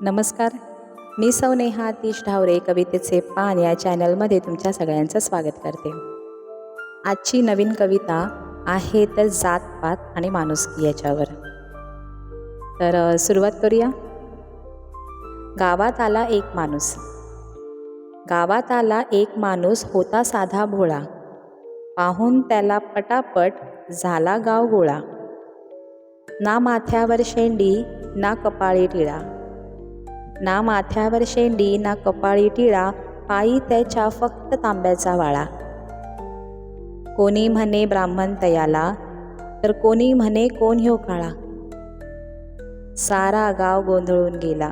नमस्कार, मी सौ नेहा आतिश ढावरे कवितेचे पान या चॅनलमध्ये तुमच्या सगळ्यांचं स्वागत करते। आजची नवीन कविता आहे तर जातपात आणि माणुसकी याच्यावर। तर सुरुवात करूया। गावात आला एक माणूस। गावात आला एक माणूस होता साधा भोळा, पाहून त्याला पटापट झाला गाव गोळा। ना माथ्यावर शेंडी ना कपाळी टिळा, ना माथ्यावर शेंडी ना कपाळी टिळा, पायी त्याच्या फक्त तांब्याचा वाळा। कोणी म्हणे ब्राह्मण तयाला, तर कोणी म्हणे कोण ह्यो काळा। सारा गाव गोंधळून गेला,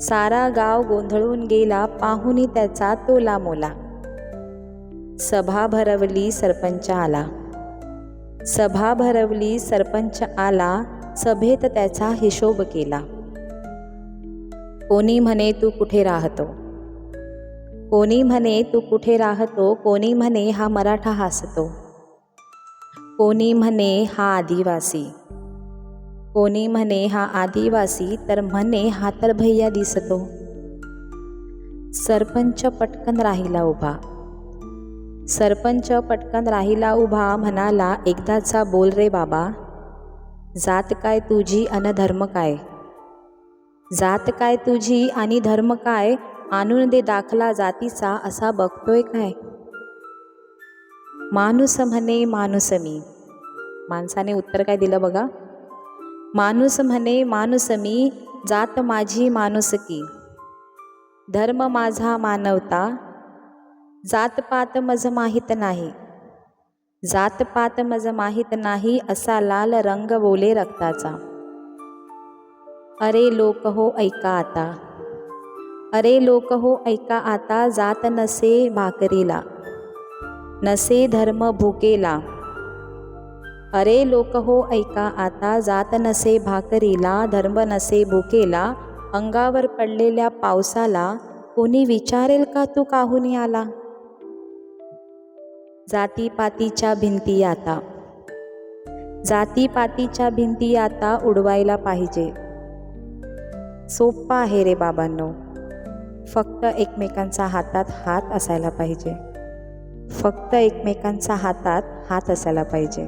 सारा गाव गोंधळून गेला, पाहुनी त्याचा तोला मोला। सभा भरवली सरपंच आला, सभा भरवली सरपंच आला, सभेत त्याचा हिशोब केला। कोणी म्हणे तू कुठे राहतो, कोणी म्हणे तू कुठे राहतो, कोणी म्हणे हा मराठा हसतो, कोणी म्हणे हा आदिवासी, कोणी म्हणे हा आदिवासी, तर म्हणे हा तर भैया दिसतो। सरपंच पटकन राहिला उभा, सरपंच पटकन राहिला उभा, म्हणाला एकदाचा बोल रे बाबा, जात काय तुझी अन धर्म काय, जात काय तुझी आणि धर्म काय, आणून दे दाखला जातीचा असा बघतोय काय। माणूस म्हणे माणूस मी, माणसाने उत्तर काय दिलं बघा। माणूस म्हणे माणूस मी, जात माझी माणुसकी, धर्म माझा मानवता, जातपात मज माहीत नाही, जातपात मज माहीत नाही, असा लाल रंग बोले रक्ताचा। अरे लोक हो ऐका आता, अरे लोक हो ऐका आता, जात नसे भाकरीला, नसे धर्म भुकेला। अरे लोक हो ऐका आता, जात नसे भाकरीला, धर्म नसे भुकेला। अंगावर पडलेल्या पावसाला कोणी विचारेल का तू काहुनी आला। जातीपातीच्या भिंती आता, जातीपातीच्या भिंती आता उडवायला पाहिजे। सोप्पा आहे रे बाबांनो, फक्त एकमेकांचा हातात हात असायला पाहिजे, फक्त एकमेकांचा हातात हात असायला पाहिजे।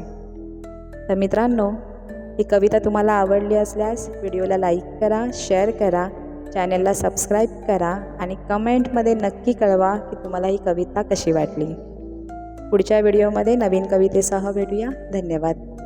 तर मित्रांनो, ही कविता तुम्हाला आवडली असल्यास व्हिडिओला लाईक करा, शेअर करा, चॅनलला सबस्क्राईब करा आणि कमेंटमध्ये नक्की कळवा की तुम्हाला ही कविता कशी वाटली। पुढच्या व्हिडिओमध्ये नवीन कवितेसह भेटूया। धन्यवाद।